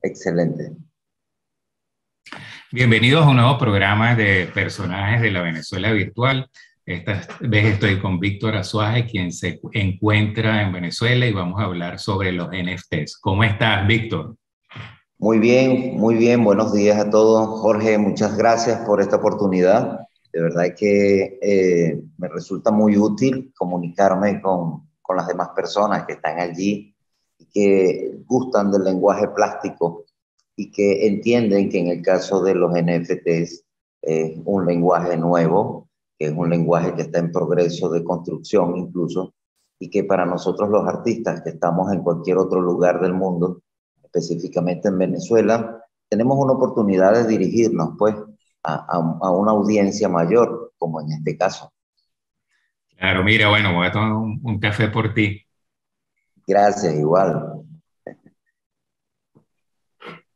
Excelente. Bienvenidos a un nuevo programa de personajes de la Venezuela virtual. Esta vez estoy con Víctor Azuaje, quien se encuentra en Venezuela y vamos a hablar sobre los NFTs. ¿Cómo estás, Víctor? Muy bien, muy bien. Buenos días a todos. Jorge, muchas gracias por esta oportunidad. De verdad que me resulta muy útil comunicarme con las demás personas que están allí y que gustan del lenguaje plástico y que entienden que en el caso de los NFTs es un lenguaje nuevo, que es un lenguaje que está en progreso de construcción incluso, y que para nosotros los artistas que estamos en cualquier otro lugar del mundo, específicamente en Venezuela, tenemos una oportunidad de dirigirnos pues a una audiencia mayor, como en este caso. Claro, mira, bueno, voy a tomar un café por ti. Gracias, igual.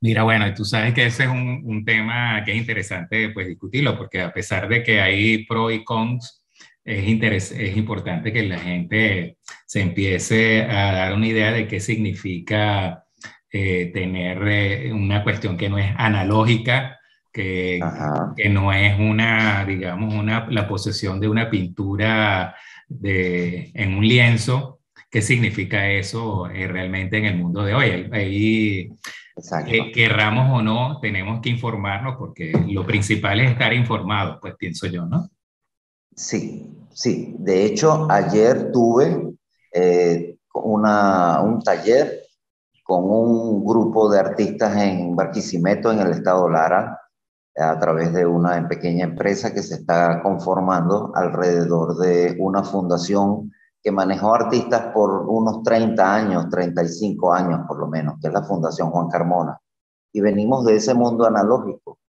Mira, bueno, y tú sabes que ese es un tema que es interesante pues discutirlo, porque a pesar de que hay pros y cons, es importante que la gente se empiece a dar una idea de qué significa tener una cuestión que no es analógica, que, Ajá. que no es una, digamos, la posesión de una pintura en un lienzo. ¿Qué significa eso realmente en el mundo de hoy? Hay que Exacto. querramos o no, tenemos que informarnos porque lo principal es estar informados, pues pienso yo, ¿no? Sí, sí. De hecho, ayer tuve un taller con un grupo de artistas en Barquisimeto, en el estado Lara, a través de una pequeña empresa que se está conformando alrededor de una fundación que manejó artistas por unos 30 años, 35 años por lo menos, que es la Fundación Juan Carmona. Y venimos de ese mundo analógico,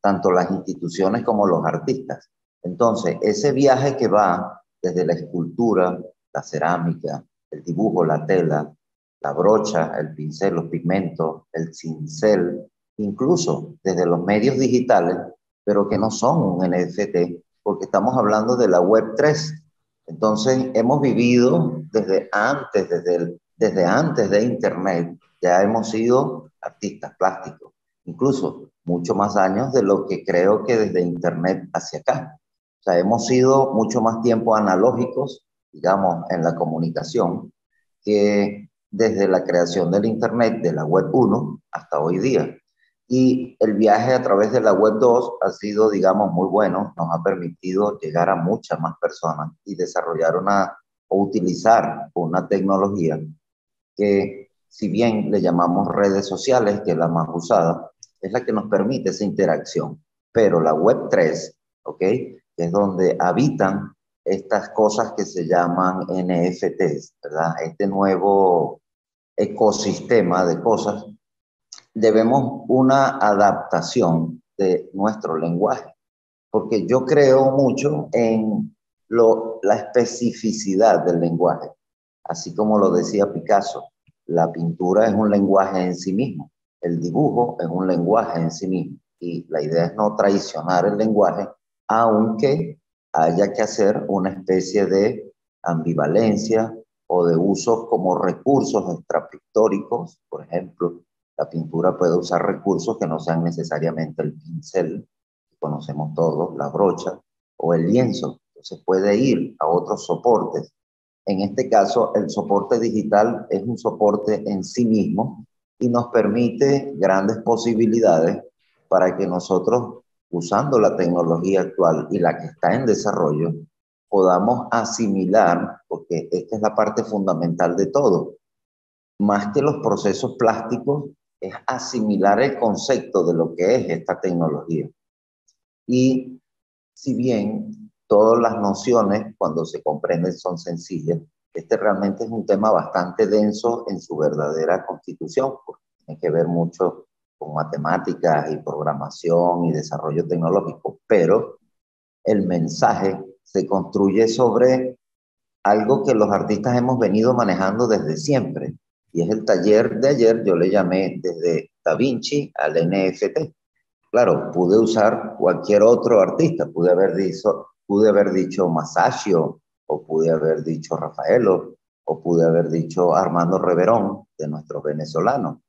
tanto las instituciones como los artistas. Entonces, ese viaje que va desde la escultura, la cerámica, el dibujo, la tela, la brocha, el pincel, los pigmentos, el cincel, incluso desde los medios digitales, pero que no son un NFT, porque estamos hablando de la Web 3. Entonces, hemos vivido desde antes de Internet, ya hemos sido artistas plásticos, incluso mucho más años de lo que creo que desde Internet hacia acá. O sea, hemos sido mucho más tiempo analógicos, digamos, en la comunicación, que desde la creación del Internet, de la Web 1 hasta hoy día. Y el viaje a través de la Web 2 ha sido, digamos, muy bueno, nos ha permitido llegar a muchas más personas y desarrollar o utilizar una tecnología que, si bien le llamamos redes sociales, que es la más usada, es la que nos permite esa interacción. Pero la Web 3, ¿ok? Que es donde habitan estas cosas que se llaman NFTs, ¿verdad? Este nuevo ecosistema de cosas, debemos una adaptación de nuestro lenguaje, porque yo creo mucho en la especificidad del lenguaje, así como lo decía Picasso, la pintura es un lenguaje en sí mismo, el dibujo es un lenguaje en sí mismo, y la idea es no traicionar el lenguaje, aunque haya que hacer una especie de ambivalencia o de usos como recursos extrapictóricos. Por ejemplo, la pintura puede usar recursos que no sean necesariamente el pincel, que conocemos todos, la brocha o el lienzo. Entonces puede ir a otros soportes. En este caso, el soporte digital es un soporte en sí mismo y nos permite grandes posibilidades para que nosotros, usando la tecnología actual y la que está en desarrollo, podamos asimilar, porque esta es la parte fundamental de todo, más que los procesos plásticos, es asimilar el concepto de lo que es esta tecnología. Y si bien todas las nociones, cuando se comprenden, son sencillas, este realmente es un tema bastante denso en su verdadera constitución, porque tiene que ver mucho con matemáticas y programación y desarrollo tecnológico, pero el mensaje se construye sobre algo que los artistas hemos venido manejando desde siempre. Y es el taller de ayer, yo le llamé desde Da Vinci al NFT. Claro, pude usar cualquier otro artista, pude haber dicho Masaccio, o pude haber dicho Rafaelo, o pude haber dicho Armando Reverón, de nuestro venezolano.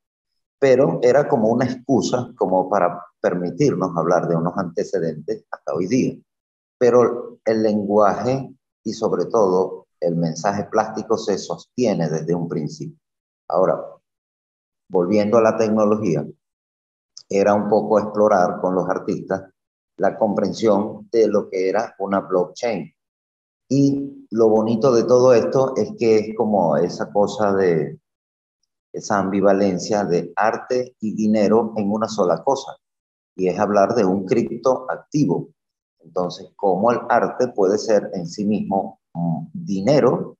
pero era como una excusa como para permitirnos hablar de unos antecedentes hasta hoy día. Pero el lenguaje y sobre todo el mensaje plástico se sostiene desde un principio. Ahora, volviendo a la tecnología, era un poco explorar con los artistas la comprensión de lo que era una blockchain. Y lo bonito de todo esto es que es como esa cosa de esa ambivalencia de arte y dinero en una sola cosa. Y es hablar de un criptoactivo. Entonces, cómo el arte puede ser en sí mismo dinero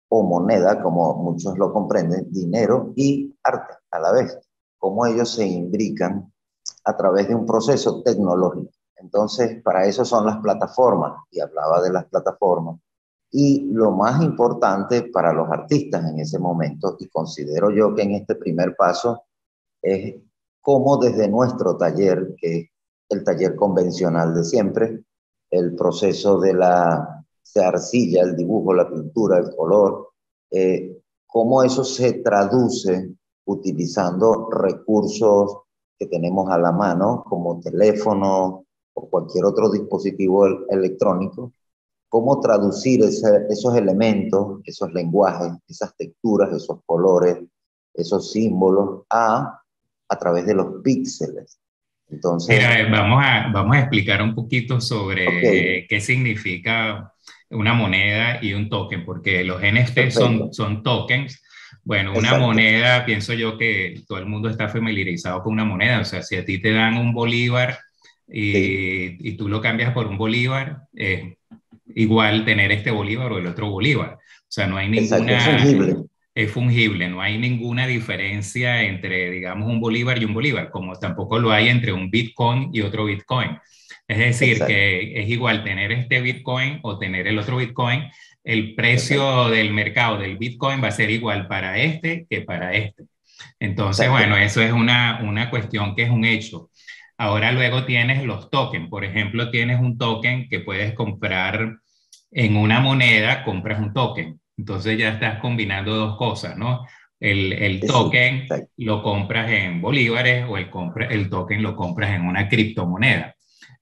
o moneda, como muchos lo comprenden, dinero y arte a la vez. Cómo ellos se imbrican a través de un proceso tecnológico. Entonces, para eso son las plataformas, y hablaba de las plataformas. Y lo más importante para los artistas en ese momento, y considero yo que en este primer paso, es cómo desde nuestro taller, que es el taller convencional de siempre, el proceso de la de arcilla, el dibujo, la pintura, el color, cómo eso se traduce utilizando recursos que tenemos a la mano, como teléfono o cualquier otro dispositivo electrónico, cómo traducir esos elementos, esos lenguajes, esas texturas, esos colores, esos símbolos a través de los píxeles. Entonces, Mira, vamos a explicar un poquito ok, sobre qué significa una moneda y un token, porque los NFT perfecto, son tokens. Bueno, una exacto, moneda, pienso yo que todo el mundo está familiarizado con una moneda. O sea, si a ti te dan un bolívar sí, y tú lo cambias por un bolívar, igual tener este bolívar o el otro bolívar. O sea, no hay exacto, es ninguna, fungible, es fungible, no hay ninguna diferencia entre, digamos, un bolívar y un bolívar, como tampoco lo hay entre un Bitcoin y otro Bitcoin. Es decir, exacto, que es igual tener este Bitcoin o tener el otro Bitcoin, el perfecto, precio del mercado del Bitcoin va a ser igual para este que para este. Entonces, bueno, exacto, eso es una cuestión que es un hecho. Ahora luego tienes los tokens. Por ejemplo, tienes un token que puedes comprar en una moneda, compras un token. Entonces ya estás combinando dos cosas, ¿no? El sí, token exacto, lo compras en bolívares o el token lo compras en una criptomoneda.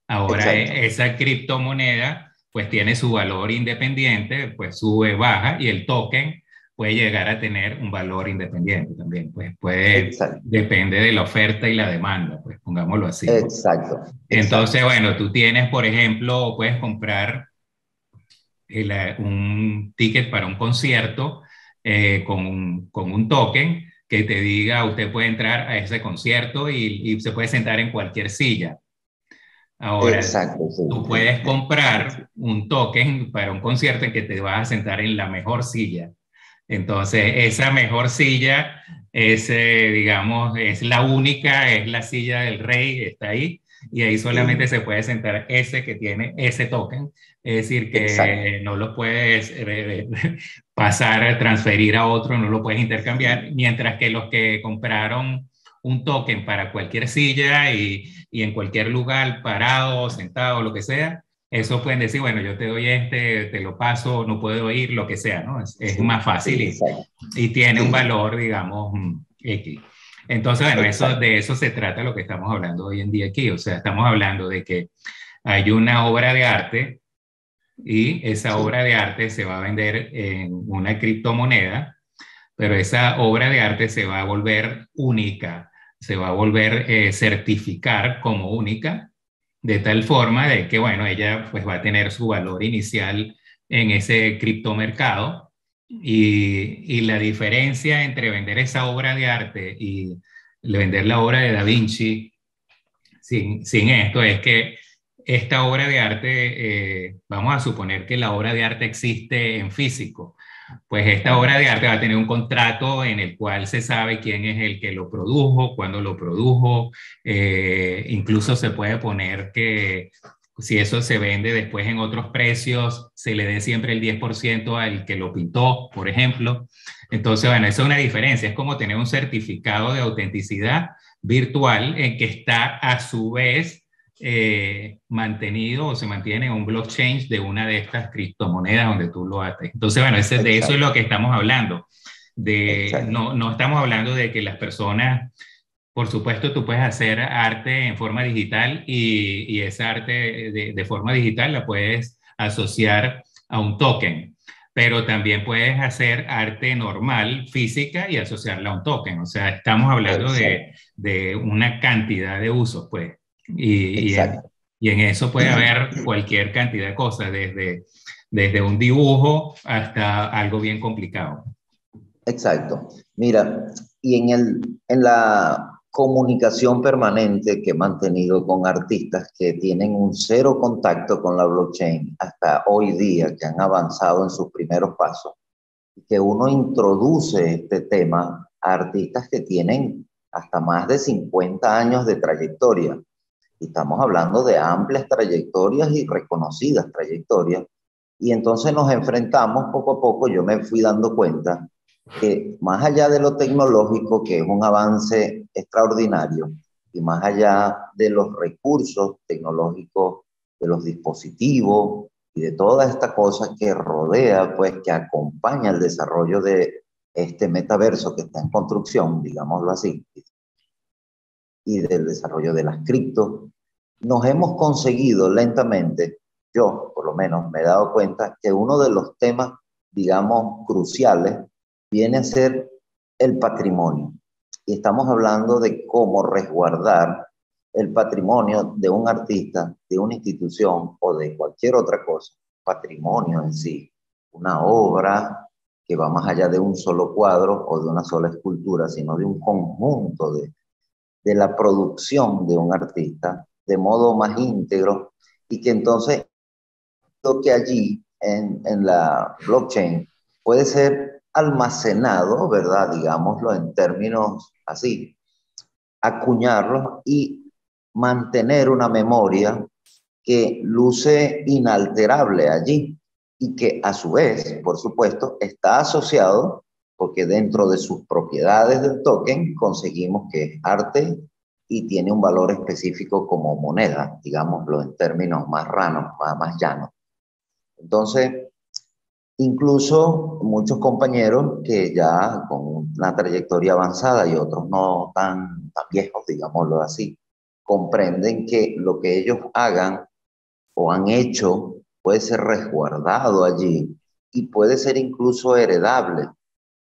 Ahora exacto, esa criptomoneda pues tiene su valor independiente, pues sube, baja y el token puede llegar a tener un valor independiente también, pues puede, exacto, depende de la oferta y la demanda, pues pongámoslo así, ¿no? exacto, Entonces, exacto, bueno, tú tienes, por ejemplo, puedes comprar un ticket para un concierto con un token que te diga, usted puede entrar a ese concierto y se puede sentar en cualquier silla. Ahora, exacto, sí, tú sí, puedes sí, comprar un token para un concierto en que te vas a sentar en la mejor silla. Entonces, esa mejor silla es, digamos, es la única, es la silla del rey, está ahí, y ahí solamente sí, se puede sentar ese que tiene ese token, es decir, exacto, que no lo puedes pasar, transferir a otro, no lo puedes intercambiar, mientras que los que compraron un token para cualquier silla y en cualquier lugar, parado, sentado, lo que sea, eso pueden decir, bueno, yo te doy este, te lo paso, no puedo ir, lo que sea, ¿no? Es sí, más sí, fácil exacto, y tiene un sí, valor, digamos, X. Entonces, bueno, exacto, de eso se trata lo que estamos hablando hoy en día aquí. O sea, estamos hablando de que hay una obra de arte y esa sí, obra de arte se va a vender en una criptomoneda, pero esa obra de arte se va a volver única, se va a volver certificar como única, de tal forma de que, bueno, ella pues va a tener su valor inicial en ese criptomercado y la diferencia entre vender esa obra de arte y vender la obra de Da Vinci sin esto es que esta obra de arte, vamos a suponer que la obra de arte existe en físico, pues esta obra ajá, de arte va a tener un contrato en el cual se sabe quién es el que lo produjo, cuándo lo produjo, incluso se puede poner que si eso se vende después en otros precios, se le dé siempre el 10% al que lo pintó, por ejemplo. Entonces, bueno, eso es una diferencia, es como tener un certificado de autenticidad virtual en que está a su vez mantenido o se mantiene en un blockchain de una de estas criptomonedas donde tú lo haces. Entonces, bueno, de eso es exacto, lo que estamos hablando. exacto, no estamos hablando de que las personas, por supuesto, tú puedes hacer arte en forma digital y esa arte de forma digital la puedes asociar a un token, pero también puedes hacer arte normal, física, y asociarla a un token. O sea, estamos hablando exacto, de una cantidad de usos, pues, y, y, en, exacto. y en eso puede haber cualquier cantidad de cosas, desde un dibujo hasta algo bien complicado. Exacto. Mira, y en la comunicación permanente que he mantenido con artistas que tienen un cero contacto con la blockchain hasta hoy día, que han avanzado en sus primeros pasos, que uno introduce este tema a artistas que tienen hasta más de 50 años de trayectoria. Y estamos hablando de amplias trayectorias y reconocidas trayectorias. Y entonces nos enfrentamos poco a poco, yo me fui dando cuenta que más allá de lo tecnológico, que es un avance extraordinario, y más allá de los recursos tecnológicos, de los dispositivos y de toda esta cosa que rodea, pues que acompaña el desarrollo de este metaverso que está en construcción, digámoslo así, y del desarrollo de las criptos, nos hemos conseguido lentamente, yo por lo menos me he dado cuenta que uno de los temas, digamos, cruciales viene a ser el patrimonio. Y estamos hablando de cómo resguardar el patrimonio de un artista, de una institución o de cualquier otra cosa, patrimonio en sí, una obra que va más allá de un solo cuadro o de una sola escultura, sino de un conjunto de la producción de un artista de modo más íntegro y que entonces lo que allí en la blockchain puede ser almacenado, ¿verdad? Digámoslo en términos así, acuñarlo y mantener una memoria que luce inalterable allí y que a su vez, por supuesto, está asociado porque dentro de sus propiedades del token conseguimos que es arte y tiene un valor específico como moneda, digámoslo en términos más ranos, más llanos. Entonces, incluso muchos compañeros que ya con una trayectoria avanzada y otros no tan viejos, digámoslo así, comprenden que lo que ellos hagan o han hecho puede ser resguardado allí y puede ser incluso heredable,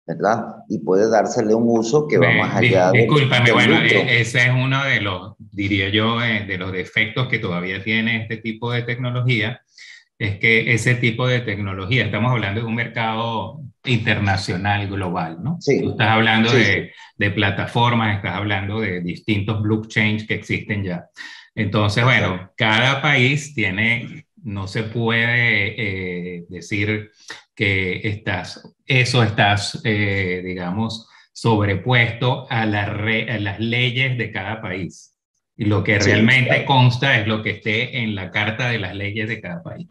¿verdad? Y puede dársele un uso que va más allá Discúlpame, del bueno, lucro. ese es uno de los, diría yo, de los defectos que todavía tiene este tipo de tecnología, es que ese tipo de tecnología, estamos hablando de un mercado internacional, global, ¿no? Tú estás Sí, hablando sí, sí, de plataformas, estás hablando de distintos blockchains que existen ya. Entonces, exacto. bueno, cada país tiene, no se puede decir que estás, digamos, sobrepuesto a las leyes de cada país. Y lo que Sí, realmente claro, consta es lo que esté en la carta de las leyes de cada país.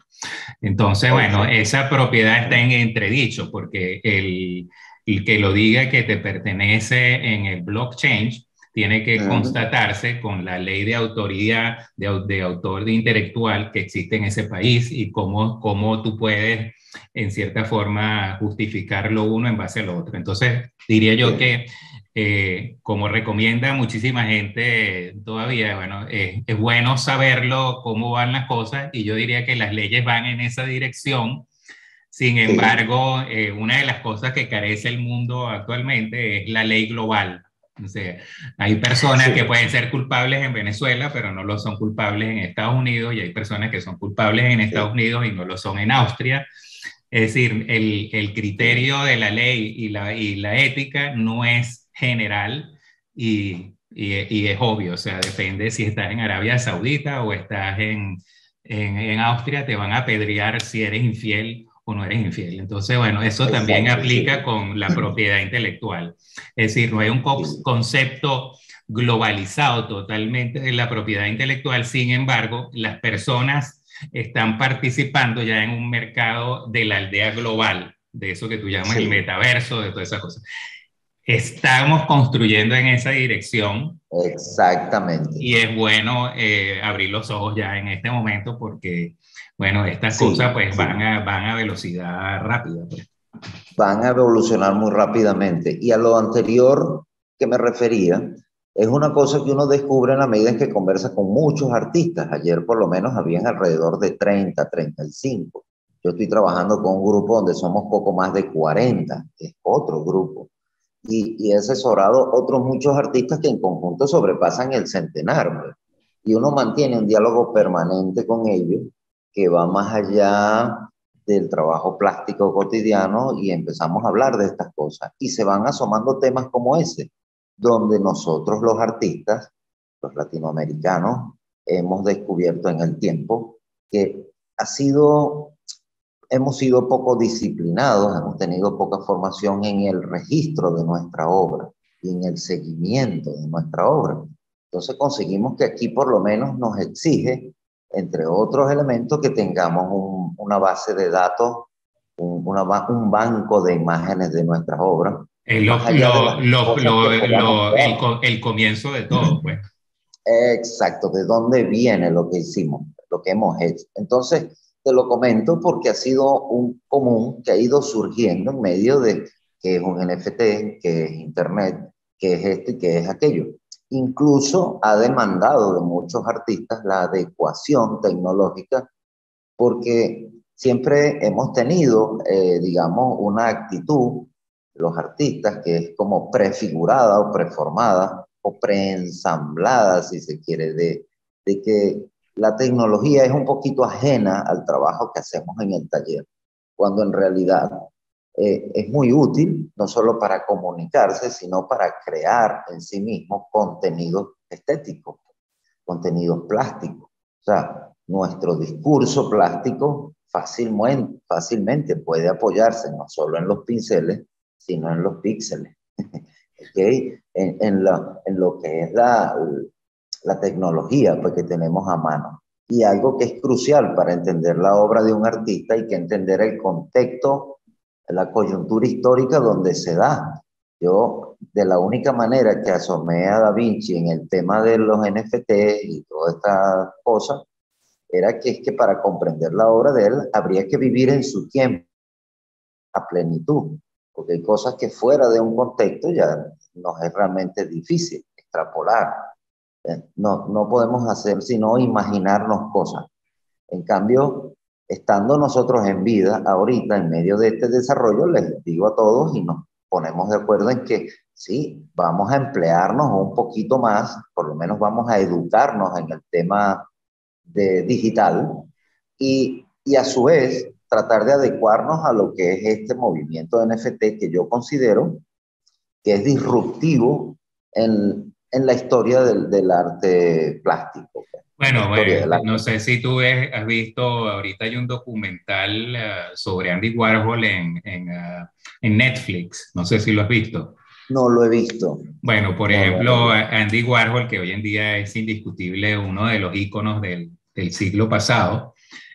Entonces, bueno, exacto. esa propiedad está en entredicho porque el que lo diga que te pertenece en el blockchain tiene que Ujú. constatarse con la ley de autoría, de autor de intelectual que existe en ese país y cómo tú puedes, en cierta forma, justificar lo uno en base a lo otro. Entonces, diría yo Sí, que como recomienda muchísima gente todavía, bueno, es bueno saberlo cómo van las cosas y yo diría que las leyes van en esa dirección. Sin sí, embargo, una de las cosas que carece el mundo actualmente es la ley global. O sea, hay personas que sí, pueden ser culpables en Venezuela, pero no lo son culpables en Estados Unidos, y hay personas que son culpables en Estados sí, Unidos y no lo son en Austria. Es decir, el sí, criterio de la ley y la ética no es general y es obvio, o sea, depende si estás en Arabia Saudita o estás en Austria, te van a apedrear si eres infiel o no eres infiel. Entonces, bueno, eso también exacto, aplica sí, con la propiedad intelectual. Es decir, no hay un sí, concepto globalizado totalmente de la propiedad intelectual, sin embargo, las personas están participando ya en un mercado de la aldea global, de eso que tú llamas el sí, metaverso, de todas esas cosas. Estamos construyendo en esa dirección exactamente. y es bueno abrir los ojos ya en este momento porque, bueno, estas cosas Sí, pues sí. van a velocidad rápida, pues. van a evolucionar muy rápidamente. Y a lo anterior que me refería, es una cosa que uno descubre en la medida en que conversa con muchos artistas. Ayer por lo menos habían alrededor de 30, 35. Yo estoy trabajando con un grupo donde somos poco más de 40, que es otro grupo. Y he asesorado otros muchos artistas que en conjunto sobrepasan el centenar, pues. Y uno mantiene un diálogo permanente con ellos que va más allá del trabajo plástico cotidiano y empezamos a hablar de estas cosas. Y se van asomando temas como ese, donde nosotros los artistas, los latinoamericanos, hemos descubierto en el tiempo que ha sido, hemos sido poco disciplinados, hemos tenido poca formación en el registro de nuestra obra y en el seguimiento de nuestra obra. Entonces conseguimos que aquí por lo menos nos exige, entre otros elementos, que tengamos una base de datos, un banco de imágenes de nuestras obras, más allá de las cosas que podamos crear. El comienzo de todo, pues. Exacto, de dónde viene lo que hicimos, lo que hemos hecho. Entonces, te lo comento porque ha sido un común que ha ido surgiendo en medio de que es un NFT, que es Internet, que es esto y que es aquello. Incluso ha demandado de muchos artistas la adecuación tecnológica porque siempre hemos tenido, digamos, una actitud, los artistas, que es como prefigurada o preformada o preensamblada, si se quiere, de que la tecnología es un poquito ajena al trabajo que hacemos en el taller, cuando en realidad es muy útil, no solo para comunicarse, sino para crear en sí mismo contenidos estéticos, contenidos plásticos. O sea, nuestro discurso plástico fácilmente puede apoyarse no solo en los pinceles, sino en los píxeles. ¿Okay? En lo que es la tecnología pues, que tenemos a mano. Y algo que es crucial para entender la obra de un artista, hay que entender el contexto, la coyuntura histórica donde se da. Yo, de la única manera que asomé a Da Vinci en el tema de los NFT y todas estas cosas, era que es que para comprender la obra de él habría que vivir en su tiempo a plenitud, porque hay cosas que fuera de un contexto ya nos es realmente difícil extrapolar. No podemos hacer sino imaginarnos cosas. En cambio, estando nosotros en vida, ahorita, en medio de este desarrollo, les digo a todos y nos ponemos de acuerdo en que sí, vamos a emplearnos un poquito más, por lo menos vamos a educarnos en el tema de digital y a su vez tratar de adecuarnos a lo que es este movimiento de NFT que yo considero que es disruptivo en la historia del arte plástico, en la Bueno, historia del no arte. sé si tú has visto, ahorita hay un documental sobre Andy Warhol en Netflix, no sé si lo has visto. No lo he visto. Bueno, por No lo he ejemplo, visto. Andy Warhol, que hoy en día es indiscutible uno de los íconos del siglo pasado,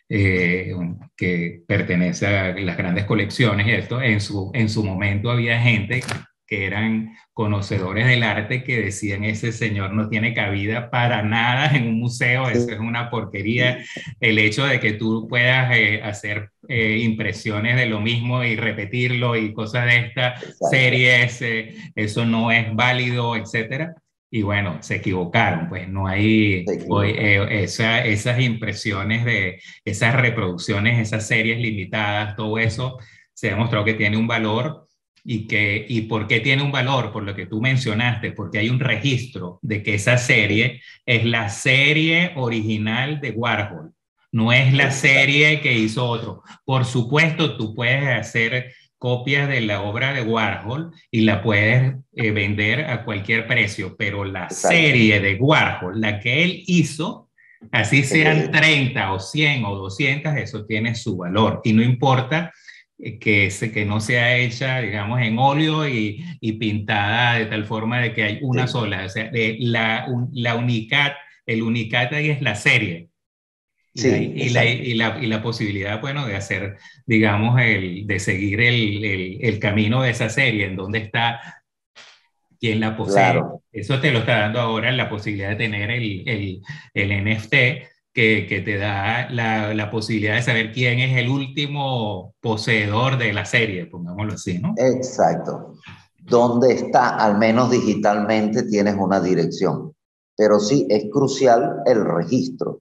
que pertenece a las grandes colecciones y esto, en su momento había gente que eran conocedores del arte que decían ese señor no tiene cabida para nada en un museo, eso es una porquería. El hecho de que tú puedas hacer impresiones de lo mismo y repetirlo y cosas de esta Exacto. serie, eso no es válido, etcétera. Y bueno, se equivocaron, pues no hay Se hoy, equivocaron. esas impresiones de esas reproducciones, esas series limitadas, todo eso se ha demostrado que tiene un valor y por qué tiene un valor, por lo que tú mencionaste, porque hay un registro de que esa Sí, serie es la serie original de Warhol, no es la exacto. serie que hizo otro. Por supuesto, tú puedes hacer copias de la obra de Warhol y la puedes vender a cualquier precio, pero la Exacto. serie de Warhol, la que él hizo, así sean 30 o 100 o 200, eso tiene su valor y no importa que no sea hecha, digamos, en óleo y pintada de tal forma de que hay una Sí, sola, o sea, la unicat, el unicat ahí es la serie. sí, exacto. Y la posibilidad, bueno, de hacer, digamos, de seguir el camino de esa serie, en dónde está, quién la posee. Claro. Eso te lo está dando ahora la posibilidad de tener el NFT, que te da la posibilidad de saber quién es el último poseedor de la serie, pongámoslo así, ¿no? Exacto. Donde está, al menos digitalmente, tienes una dirección. Pero sí, es crucial el registro,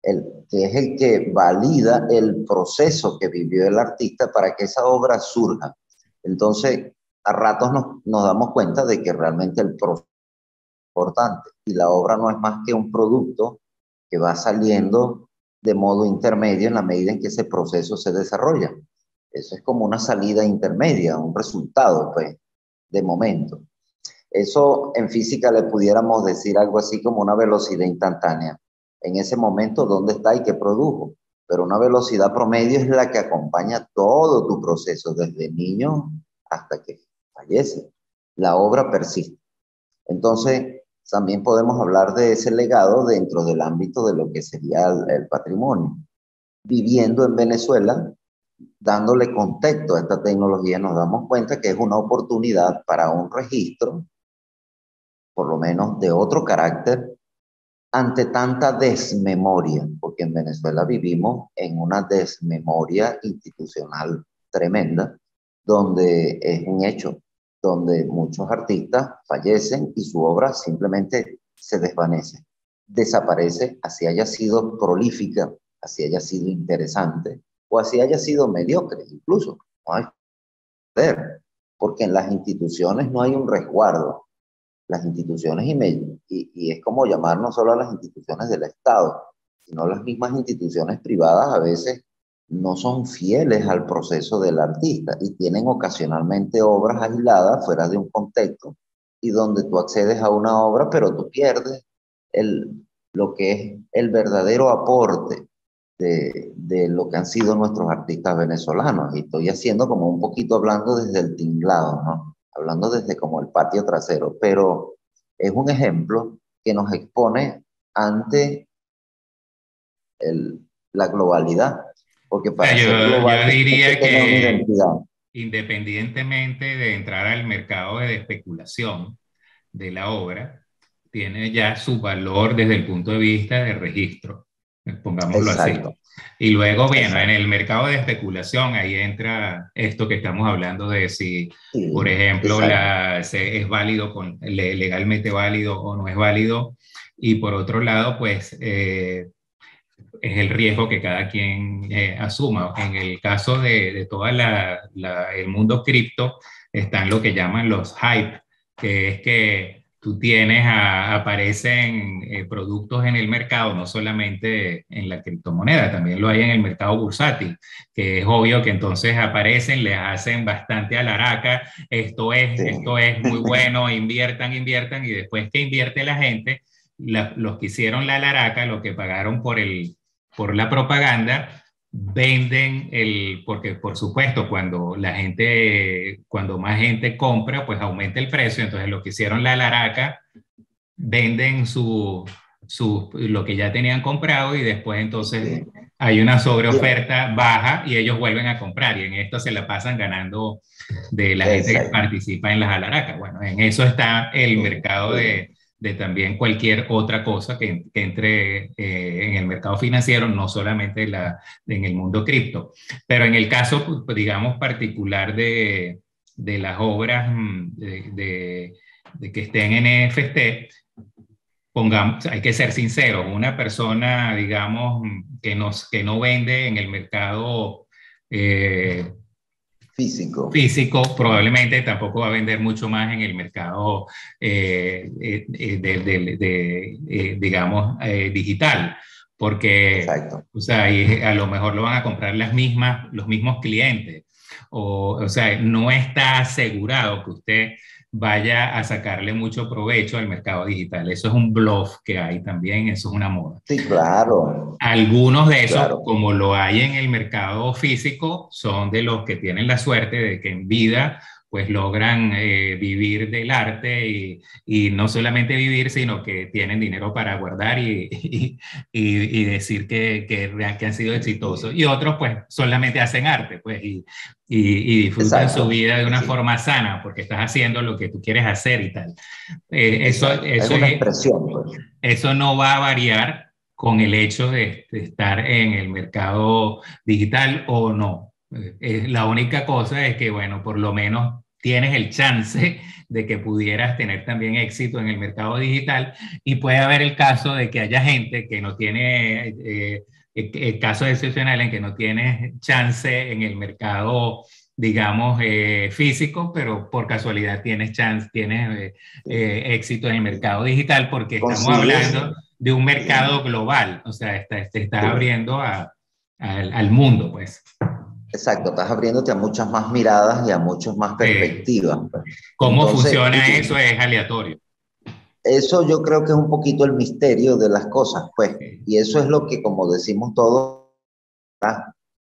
que es el que valida el proceso que vivió el artista para que esa obra surja. Entonces, a ratos nos damos cuenta de que realmente el proceso es importante y la obra no es más que un producto que va saliendo de modo intermedio en la medida en que ese proceso se desarrolla. Eso es como una salida intermedia, un resultado, pues, de momento. Eso en física le pudiéramos decir algo así como una velocidad instantánea. En ese momento, ¿dónde está y qué produjo? Pero una velocidad promedio es la que acompaña todo tu proceso, desde niño hasta que fallece. La obra persiste. Entonces, también podemos hablar de ese legado dentro del ámbito de lo que sería el patrimonio. Viviendo en Venezuela, dándole contexto a esta tecnología, nos damos cuenta que es una oportunidad para un registro, por lo menos de otro carácter, ante tanta desmemoria, porque en Venezuela vivimos en una desmemoria institucional tremenda, donde es un hecho, donde muchos artistas fallecen y su obra simplemente se desvanece, desaparece, así haya sido prolífica, así haya sido interesante, o así haya sido mediocre, incluso. No hay poder, porque en las instituciones no hay un resguardo. Las instituciones, y es como llamar no solo a las instituciones del Estado, sino las mismas instituciones privadas a veces no son fieles al proceso del artista y tienen ocasionalmente obras aisladas fuera de un contexto y donde tú accedes a una obra, pero tú pierdes lo que es el verdadero aporte de lo que han sido nuestros artistas venezolanos. Y estoy haciendo como un poquito hablando desde el tinglado, ¿no? Hablando desde como el patio trasero, pero es un ejemplo que nos expone ante la globalidad, porque O sea, para ser global yo hay que diría tener una que identidad. independientemente de entrar al mercado de especulación de la obra, tiene ya su valor desde el punto de vista de registro, pongámoslo así. Exacto, Y luego, bueno, en exacto. el mercado de especulación, ahí entra esto que estamos hablando de si, por Sí, ejemplo, exacto. es válido, legalmente válido o no es válido. Y por otro lado, pues es el riesgo que cada quien asuma. En el caso de todo el mundo cripto, están lo que llaman los hype, que es que tú tienes, aparecen productos en el mercado, no solamente en la criptomoneda, también lo hay en el mercado bursátil, que es obvio que entonces aparecen, les hacen bastante alaraca, Sí, esto es muy bueno, inviertan, inviertan, y después que invierte la gente, los que hicieron la alaraca, los que pagaron por la propaganda, venden porque por supuesto cuando más gente compra, pues aumenta el precio, entonces lo que hicieron la laraca, venden lo que ya tenían comprado y después entonces sí. hay una Y- sobreoferta baja y ellos vuelven a comprar y en esto se la pasan ganando de la gente que Exacto. participa en las alaracas. Bueno, en eso está el Sí, mercado sí. de también cualquier otra cosa que entre en el mercado financiero, no solamente en el mundo cripto. Pero en el caso, pues, digamos, particular de las obras de que estén en NFT, pongamos, hay que ser sinceros, una persona, digamos, que no vende en el mercado eh, Físico. físico, probablemente tampoco va a vender mucho más en el mercado, digamos, digital, porque, Exacto. o sea, y a lo mejor lo van a comprar los mismos clientes, o sea, no está asegurado que usted vaya a sacarle mucho provecho al mercado digital. Eso es un bluff que hay también, eso es una moda. Sí, claro, Algunos de esos, claro. como lo hay en el mercado físico, son de los que tienen la suerte de que en vida pues logran vivir del arte y no solamente vivir, sino que tienen dinero para guardar y decir que han sido exitosos. Y otros pues solamente hacen arte pues, y disfrutan su Exacto. vida de una Sí, forma sana porque estás haciendo lo que tú quieres hacer y tal. exacto. Es una expresión, pues. Eso no va a variar con el hecho de estar en el mercado digital o no. La única cosa es que, bueno, por lo menos tienes el chance de que pudieras tener también éxito en el mercado digital, y puede haber el caso de que haya gente que no tiene, el caso excepcional en que no tiene chance en el mercado, digamos, físico, pero por casualidad tienes chance, tienes éxito en el mercado digital, porque estamos Consigues, hablando de un mercado global, o sea, te estás abriendo al mundo, pues. exacto, estás abriéndote a muchas más miradas y a muchas más perspectivas, pues. ¿Cómo Entonces, funciona eso? Es aleatorio. eso yo creo que es un poquito el misterio de las cosas, pues. Y eso es lo que, como decimos todos,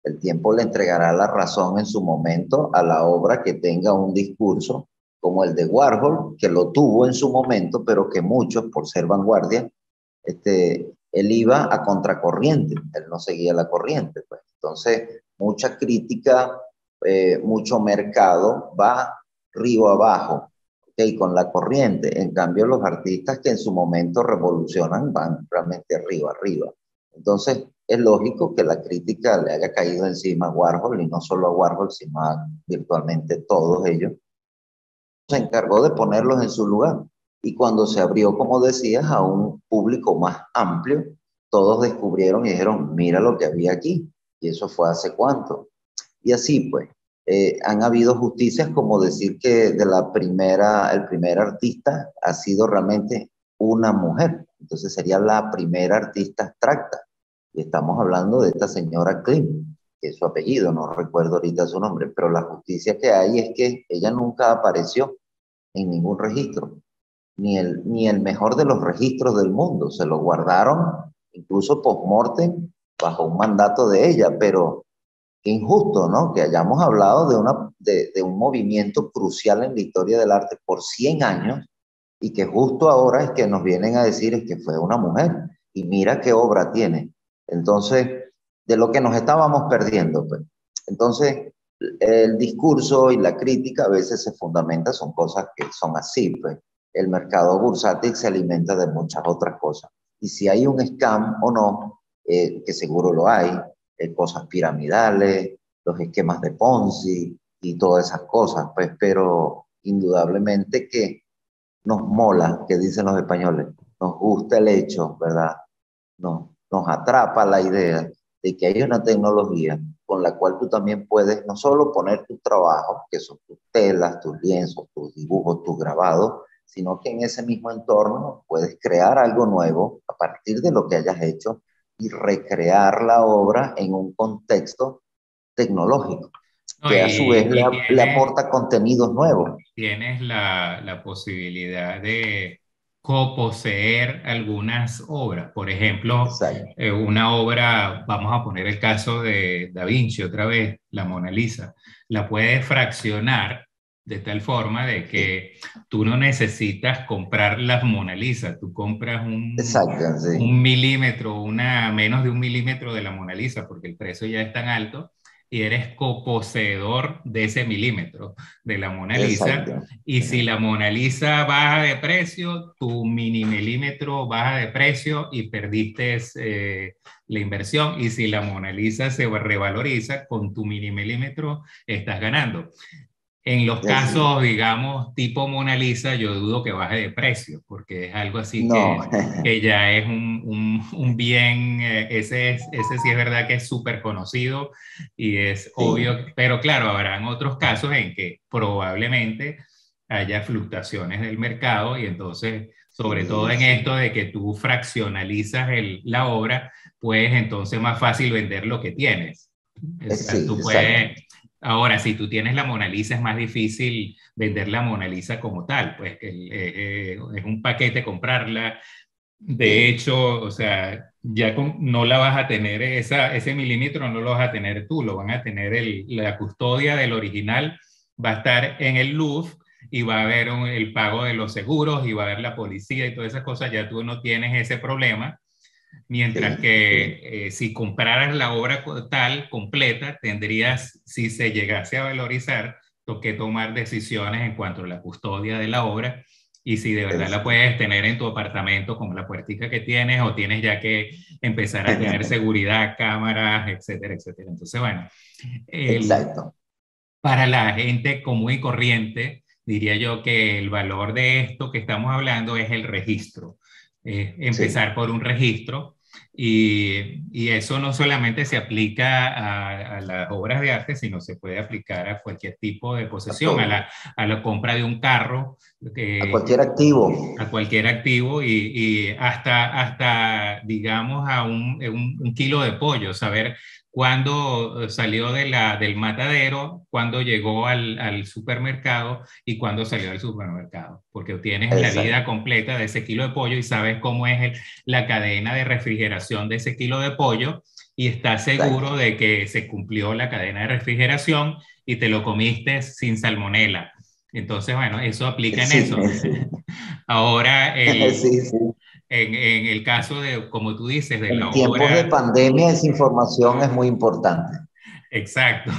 el tiempo le entregará la razón en su momento a la obra que tenga un discurso como el de Warhol, que lo tuvo en su momento, pero que muchos, por ser vanguardia, él iba a contracorriente, él no seguía la corriente, pues. Entonces, mucha crítica, mucho mercado va río abajo, ¿okay? Con la corriente. En cambio, los artistas que en su momento revolucionan van realmente arriba, arriba. Entonces, es lógico que la crítica le haya caído encima a Warhol, y no solo a Warhol, sino a virtualmente todos ellos. Se encargó de ponerlos en su lugar. Y cuando se abrió, como decías, a un público más amplio, todos descubrieron y dijeron, mira lo que había aquí. Y eso fue hace cuánto. Y así pues, han habido justicias como decir que el primer artista ha sido realmente una mujer. Entonces sería la primera artista abstracta. Y estamos hablando de esta señora Klim, que es su apellido, no recuerdo ahorita su nombre, pero la justicia que hay es que ella nunca apareció en ningún registro, ni el mejor de los registros del mundo. Se lo guardaron incluso post-mortem bajo un mandato de ella, pero qué injusto, ¿no? Que hayamos hablado de un movimiento crucial en la historia del arte por 100 años, y que justo ahora es que nos vienen a decir es que fue una mujer y mira qué obra tiene. Entonces, de lo que nos estábamos perdiendo, pues. Entonces, el discurso y la crítica a veces se fundamenta, son cosas que son así, pues. El mercado bursátil se alimenta de muchas otras cosas. Y si hay un scam o no, que seguro lo hay, cosas piramidales, los esquemas de Ponzi y todas esas cosas, pues, pero indudablemente que nos mola, que dicen los españoles, nos gusta el hecho, ¿verdad? Nos atrapa la idea de que hay una tecnología con la cual tú también puedes no solo poner tus trabajos, que son tus telas, tus lienzos, tus dibujos, tus grabados, sino que en ese mismo entorno puedes crear algo nuevo a partir de lo que hayas hecho y recrear la obra en un contexto tecnológico, No, que a su vez y le aporta contenidos nuevos. tienes la posibilidad de coposeer algunas obras. Por ejemplo, Exacto. una obra, vamos a poner el caso de Da Vinci otra vez, la Mona Lisa, la puedes fraccionar de tal forma de Sí. que tú no necesitas comprar las Mona Lisa, tú compras Exacto, sí. un milímetro, menos de un milímetro de la Mona Lisa, porque el precio ya es tan alto, y eres coposeedor de ese milímetro de la Mona Lisa. Exacto. Y si la Mona Lisa baja de precio, tu mini milímetro baja de precio y perdiste la inversión. Y si la Mona Lisa se revaloriza, con tu mini milímetro estás ganando. En los Así. casos, digamos, tipo Mona Lisa, yo dudo que baje de precio, porque es algo así No, que ya es un bien, ese sí es verdad que es súper conocido y es sí, obvio, pero claro, habrán otros casos en que probablemente haya fluctuaciones del mercado, y entonces, sobre todo sí, en sí. esto de que tú fraccionalizas la obra, puedes entonces más fácil vender lo que tienes. O sea, Sí, tú exacto. puedes. Ahora, si tú tienes la Mona Lisa, es más difícil vender la Mona Lisa como tal, pues es un paquete comprarla. De Sí, hecho, o sea, no la vas a tener, ese milímetro no lo vas a tener tú, lo van a tener la custodia del original, va a estar en el Louvre, y va a haber el pago de los seguros, y va a haber la policía y todas esas cosas, ya tú no tienes ese problema. Mientras sí, sí. que si compraras la obra tal, completa, tendrías, si se llegase a valorizar, que tomar decisiones en cuanto a la custodia de la obra, y si de verdad la puedes tener en tu apartamento como la puertica que tienes, o tienes ya que empezar a tener seguridad, cámaras, etcétera, etcétera. Entonces, bueno, Exacto. para la gente común y corriente, diría yo que el valor de esto que estamos hablando es el registro. Sí, Empezar por un registro, y eso no solamente se aplica a las obras de arte, sino se puede aplicar a cualquier tipo de a posesión, todo. a la compra de un carro, A cualquier activo. a cualquier activo, y hasta, digamos, a un kilo de pollo, saber cuándo salió del matadero, cuándo llegó al supermercado y cuándo salió del supermercado, porque tienes la vida Exacto. completa de ese kilo de pollo y sabes cómo es la cadena de refrigeración de ese kilo de pollo, y estás seguro Exacto. de que se cumplió la cadena de refrigeración y te lo comiste sin salmonela. Entonces, bueno, eso aplica en Sí, eso. Ahora, sí, sí. en el caso de, como tú dices, de la En tiempos de obra, pandemia esa información es muy importante. exacto.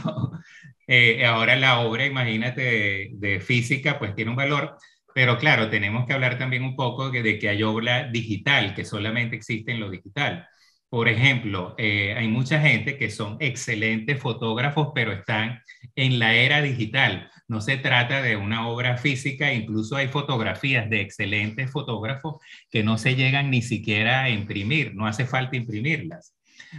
Ahora la obra, imagínate, de física, pues tiene un valor, pero claro, tenemos que hablar también un poco de que hay obra digital, que solamente existe en lo digital. Por ejemplo, hay mucha gente que son excelentes fotógrafos, pero están en la era digital. No se trata de una obra física, incluso hay fotografías de excelentes fotógrafos que no se llegan ni siquiera a imprimir, no hace falta imprimirlas,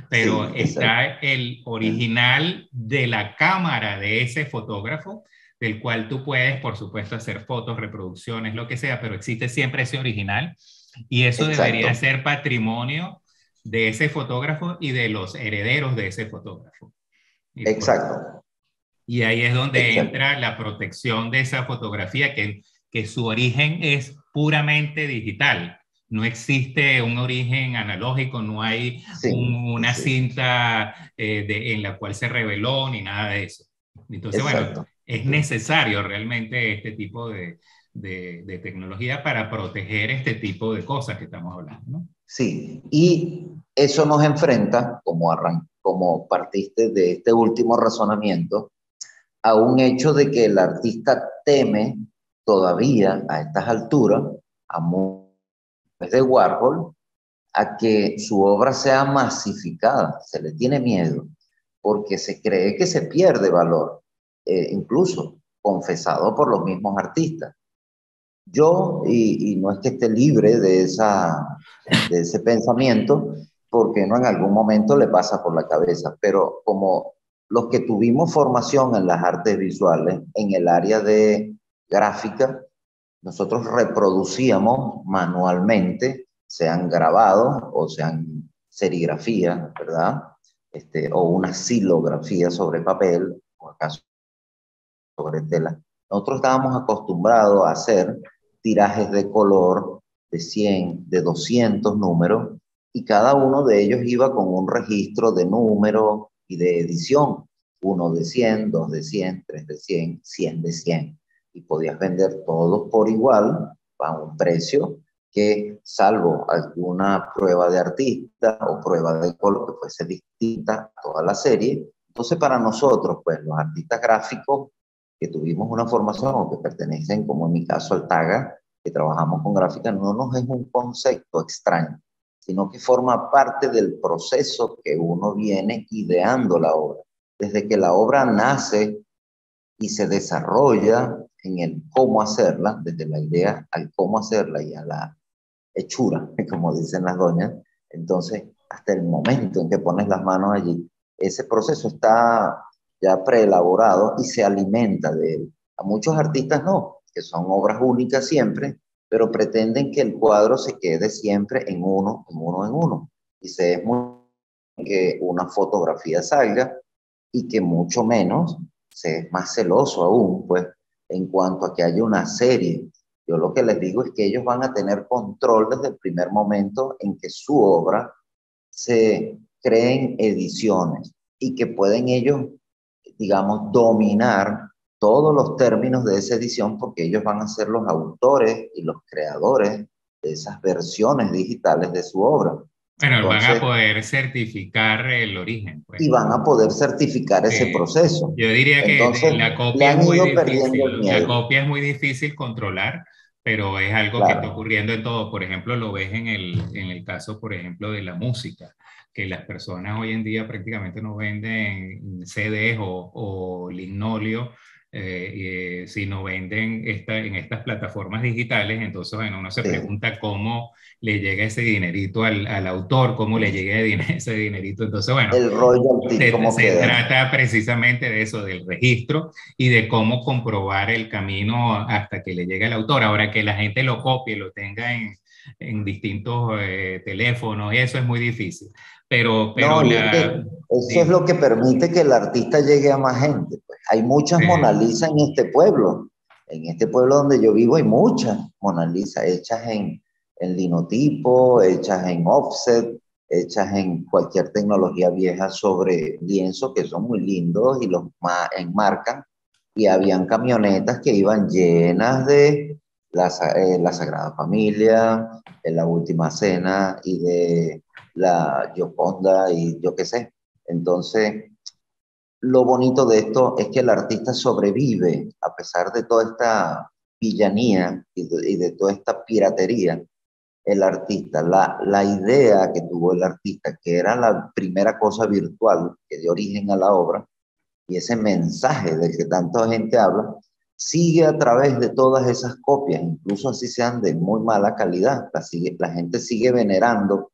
pero Sí, exacto. está el original de la cámara de ese fotógrafo, del cual tú puedes, por supuesto, hacer fotos, reproducciones, lo que sea, pero existe siempre ese original, y eso debería Exacto. ser patrimonio de ese fotógrafo y de los herederos de ese fotógrafo. Exacto. Y ahí es donde Exacto. entra la protección de esa fotografía, que su origen es puramente digital. No existe un origen analógico, no hay Sí, una sí. cinta en la cual se reveló ni nada de eso. Entonces, bueno, Exacto. es Sí. necesario realmente este tipo de tecnología para proteger este tipo de cosas que estamos hablando, ¿no? Sí, y eso nos enfrenta, como partiste de este último razonamiento, a un hecho de que el artista teme todavía a estas alturas, a de Warhol, a que su obra sea masificada. Se le tiene miedo porque se cree que se pierde valor, incluso confesado por los mismos artistas. Yo, y no es que esté libre de ese pensamiento, porque no en algún momento le pasa por la cabeza, pero como los que tuvimos formación en las artes visuales, en el área de gráfica, nosotros reproducíamos manualmente, sean grabados o sean serigrafías, ¿verdad? O una silografía sobre papel, o acaso sobre tela. Nosotros estábamos acostumbrados a hacer tirajes de color de 100, de 200 números, y cada uno de ellos iba con un registro de número y de edición. Uno de 100, dos de 100, tres de 100, 100 de 100. Y podías vender todos por igual a un precio que, salvo alguna prueba de artista o prueba de color que fuese distinta a toda la serie. Entonces, para nosotros, pues los artistas gráficos que tuvimos una formación o que pertenecen, como en mi caso, al TAGA, que trabajamos con gráfica, no nos es un concepto extraño, sino que forma parte del proceso que uno viene ideando la obra. Desde que la obra nace y se desarrolla en el cómo hacerla, desde la idea al cómo hacerla y a la hechura, como dicen las doñas, entonces hasta el momento en que pones las manos allí, ese proceso está ya preelaborado y se alimenta de él. A muchos artistas no, que son obras únicas siempre, pero pretenden que el cuadro se quede siempre en uno, en uno, en uno. Y se es muy que una fotografía salga, y que mucho menos se es más celoso aún, pues, en cuanto a que haya una serie. Yo lo que les digo es que ellos van a tener control desde el primer momento en que su obra se creen ediciones, y que pueden ellos, digamos, dominar todos los términos de esa edición, porque ellos van a ser los autores y los creadores de esas versiones digitales de su obra. Bueno, van a Entonces, poder certificar el origen, pues, y van a poder certificar ese proceso. yo diría que Entonces, la le copia es han muy ido perdiendo difícil, el la miedo. copia es muy difícil controlar, pero es algo que está claro, ocurriendo en todo. Por ejemplo, lo ves en el caso, por ejemplo, de la música, que las personas hoy en día prácticamente no venden CDs o lignolio, sino venden en estas plataformas digitales. Entonces, bueno, uno se sí. pregunta cómo le llega ese dinerito al autor, cómo le llega ese dinerito. Entonces, bueno, El royalty, ¿cómo se queda? trata precisamente de eso, del registro y de cómo comprobar el camino hasta que le llegue al autor. Ahora que la gente lo copie, lo tenga en distintos teléfonos, y eso es muy difícil. Pero No, y es que eso es dime, lo que permite que el artista llegue a más gente. Pues. Hay muchas Mona eh, Lisa en este pueblo. En este pueblo donde yo vivo hay muchas Mona Lisa hechas en linotipo, hechas en offset, hechas en cualquier tecnología vieja sobre lienzo, que son muy lindos y los enmarcan. Y habían camionetas que iban llenas de la Sagrada Familia, la Última Cena y de la Gioconda y yo qué sé. Entonces, lo bonito de esto es que el artista sobrevive a pesar de toda esta villanía y de toda esta piratería. El artista, la idea que tuvo el artista, que era la primera cosa virtual que dio origen a la obra, y ese mensaje del que tanta gente habla, sigue a través de todas esas copias, incluso así sean de muy mala calidad. La gente sigue venerando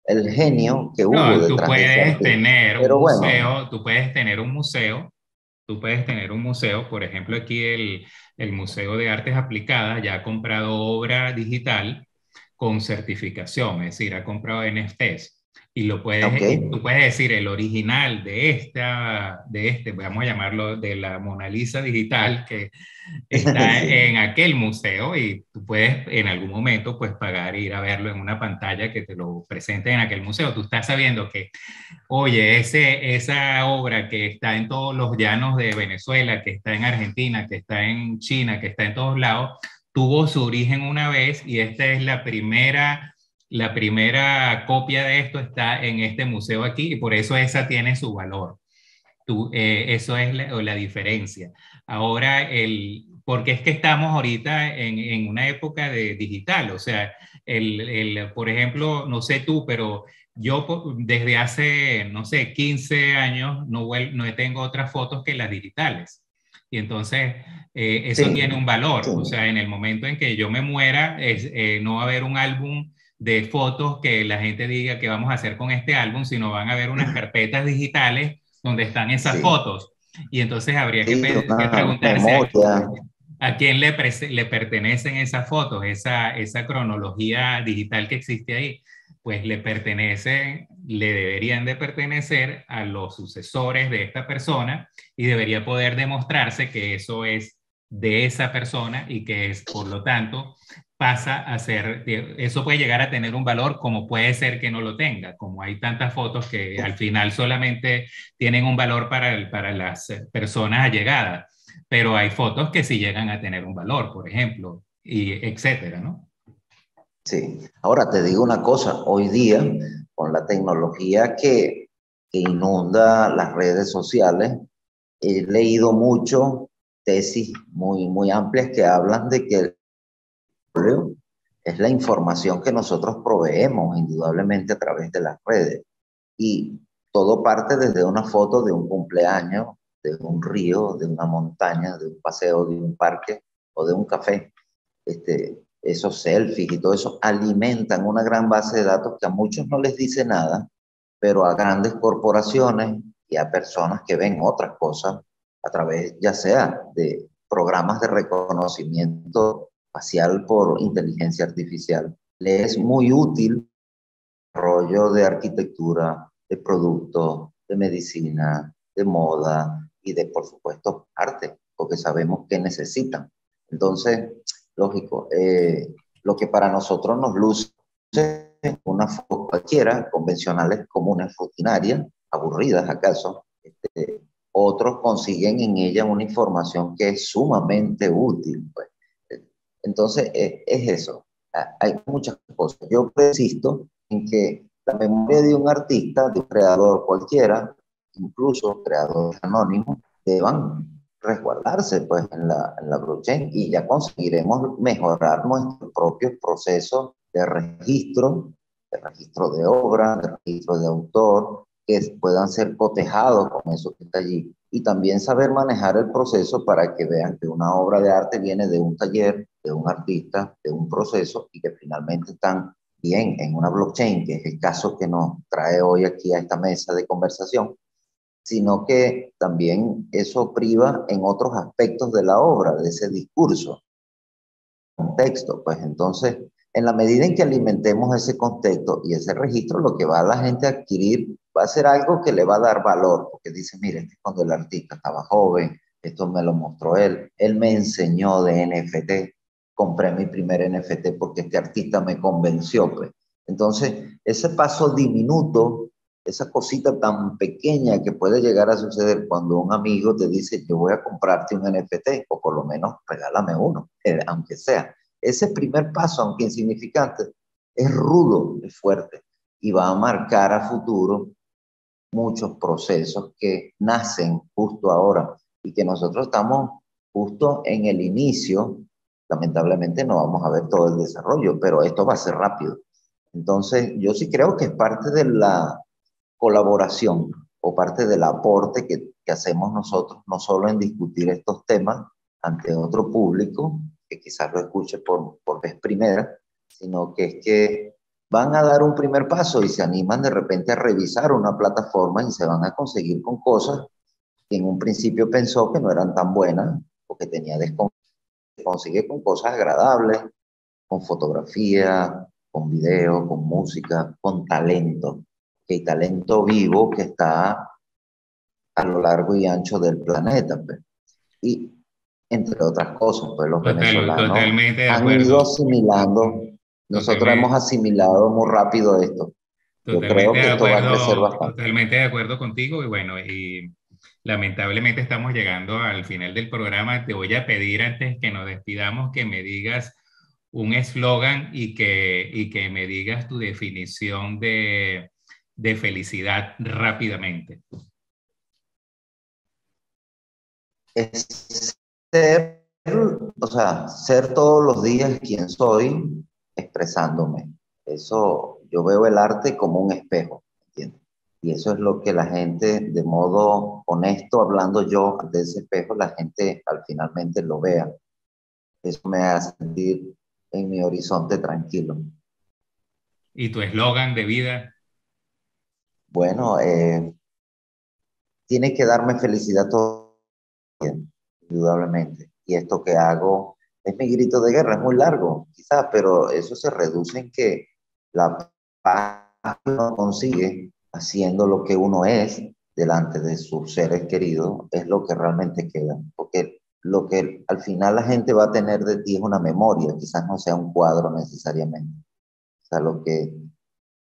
el genio que hubo no, tú detrás de ese puedes artista. tener un Pero bueno, museo, tú puedes tener un museo, tú puedes tener un museo, por ejemplo, aquí el Museo de Artes Aplicadas ya ha comprado obra digital con certificación, es decir, ha comprado NFTs y ok. y tú puedes decir el original vamos a llamarlo, de la Mona Lisa digital que está Sí, en aquel museo y tú puedes en algún momento pues pagar e ir a verlo en una pantalla que te lo presente en aquel museo. Tú estás sabiendo que, oye, esa obra que está en todos los llanos de Venezuela, que está en Argentina, que está en China, que está en todos lados, tuvo su origen una vez y esta es la primera copia de esto está en este museo aquí y por eso esa tiene su valor. Eso es la diferencia. Ahora, porque es que estamos ahorita en una época de digital, o sea, por ejemplo, no sé tú, pero desde hace, no sé, 15 años no tengo otras fotos que las digitales. Y entonces, eso tiene sí, un valor. sí, O sea, en el momento en que yo me muera, no va a haber un álbum de fotos que la gente diga que vamos a hacer con este álbum, sino van a haber unas carpetas digitales donde están esas sí, fotos. Y entonces habría sí, que una preguntarse memoria, a quién le pertenecen esas fotos, esa cronología digital que existe ahí. Pues le deberían de pertenecer a los sucesores de esta persona y debería poder demostrarse que eso es de esa persona y que es, por lo tanto, pasa a ser, eso puede llegar a tener un valor como puede ser que no lo tenga, como hay tantas fotos que al final solamente tienen un valor para las personas allegadas, pero hay fotos que sí llegan a tener un valor, por ejemplo, y etcétera, ¿no? sí. Ahora te digo una cosa, hoy día, con la tecnología que inunda las redes sociales, he leído mucho tesis muy amplias que hablan de que el petróleo es la información que nosotros proveemos indudablemente a través de las redes. Y todo parte desde una foto de un cumpleaños, de un río, de una montaña, de un paseo, de un parque o de un café. Esos selfies y todo eso alimentan una gran base de datos que a muchos no les dice nada, pero a grandes corporaciones y a personas que ven otras cosas a través ya sea de programas de reconocimiento facial por inteligencia artificial, les es muy útil el rollo de arquitectura, de productos, de medicina, de moda y de, por supuesto, arte, porque sabemos que necesitan. Entonces, lógico, lo que para nosotros nos luce una foto cualquiera, convencionales, comunes, rutinarias, aburridas acaso, otros consiguen en ella una información que es sumamente útil. Pues. Entonces, es eso. Hay muchas cosas. Yo insisto en que la memoria de un artista, de un creador cualquiera, incluso creadores anónimos, deban resguardarse pues en la blockchain y ya conseguiremos mejorar nuestros propios procesos de registro de obra, de registro de autor, que puedan ser cotejados con eso que está allí. Y también saber manejar el proceso para que vean que una obra de arte viene de un taller, de un artista, de un proceso y que finalmente están bien en una blockchain, que es el caso que nos trae hoy aquí a esta mesa de conversación, sino que también eso priva en otros aspectos de la obra, de ese discurso, contexto. Pues entonces, en la medida en que alimentemos ese contexto y ese registro, lo que va a la gente a adquirir va a ser algo que le va a dar valor, porque dice, miren, este es cuando el artista estaba joven, esto me lo mostró él me enseñó de NFT, compré mi primer NFT porque este artista me convenció, pues. Entonces, ese paso diminuto, esa cosita tan pequeña que puede llegar a suceder cuando un amigo te dice, yo voy a comprarte un NFT, o por lo menos regálame uno, aunque sea. Ese primer paso, aunque insignificante, es rudo, es fuerte, y va a marcar a futuro muchos procesos que nacen justo ahora y que nosotros estamos justo en el inicio. Lamentablemente no vamos a ver todo el desarrollo, pero esto va a ser rápido. Entonces, yo sí creo que es parte de la colaboración o parte del aporte que hacemos nosotros, no solo en discutir estos temas ante otro público, que quizás lo escuche por vez primera, sino que es que van a dar un primer paso y se animan de repente a revisar una plataforma y se van a conseguir con cosas que en un principio pensó que no eran tan buenas o que tenía desconfianza. Se consigue con cosas agradables, con fotografía, con video, con música, con talento, que hay talento vivo que está a lo largo y ancho del planeta, pues. Y entre otras cosas, pues los venezolanos Totalmente de han ido acuerdo. asimilando, nosotros hemos Totalmente, asimilado muy rápido esto. Yo creo que esto va a crecer bastante. totalmente de acuerdo contigo y bueno, y lamentablemente estamos llegando al final del programa. Te voy a pedir antes que nos despidamos que me digas un eslogan y que me digas tu definición de felicidad rápidamente. Es ser, o sea, ser todos los días quien soy, expresándome. Eso, yo veo el arte como un espejo, ¿entiendes? Y eso es lo que la gente, de modo honesto, hablando yo de ese espejo, la gente al finalmente lo vea. Eso me hace sentir en mi horizonte tranquilo. ¿Y tu eslogan de vida? Bueno, tiene que darme felicidad todo el día, indudablemente. Y esto que hago es mi grito de guerra, es muy largo, quizás, pero eso se reduce en que la paz que uno consigue haciendo lo que uno es delante de sus seres queridos es lo que realmente queda. Porque lo que al final la gente va a tener de ti es una memoria, quizás no sea un cuadro necesariamente. O sea,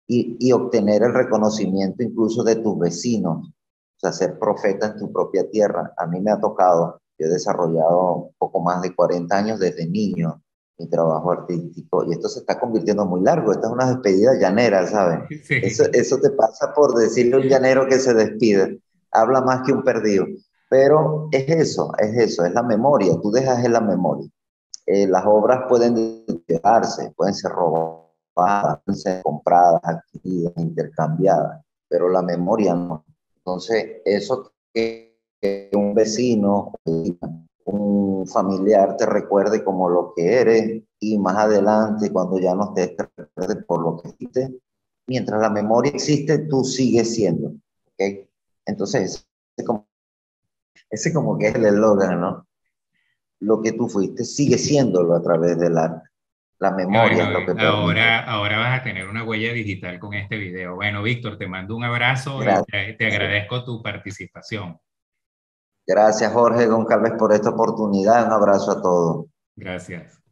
y obtener el reconocimiento incluso de tus vecinos, o sea, ser profeta en tu propia tierra. A mí me ha tocado, yo he desarrollado un poco más de 40 años desde niño mi trabajo artístico y esto se está convirtiendo muy largo, esta es una despedida llanera, ¿sabes? Sí. Eso te pasa por decirle a un llanero que se despide, habla más que un perdido, pero es eso, es la memoria, tú dejas en la memoria. Las obras pueden deteriorarse, pueden ser robadas, pueden ser compradas, adquiridas, intercambiadas, pero la memoria no. Entonces, eso que un vecino, un familiar te recuerde como lo que eres y más adelante, cuando ya no estés, te recuerde por lo que fuiste. Mientras la memoria existe, tú sigues siendo. ¿Ok? Entonces, ese como que es el eslogan, ¿no? Lo que tú fuiste, sigue siéndolo a través del arte. La memoria Bueno, es lo que permite. ahora vas a tener una huella digital con este video. Bueno, Víctor, te mando un abrazo y Gracias. te agradezco tu participación. Gracias, Jorge Goncalves, por esta oportunidad. Un abrazo a todos. Gracias.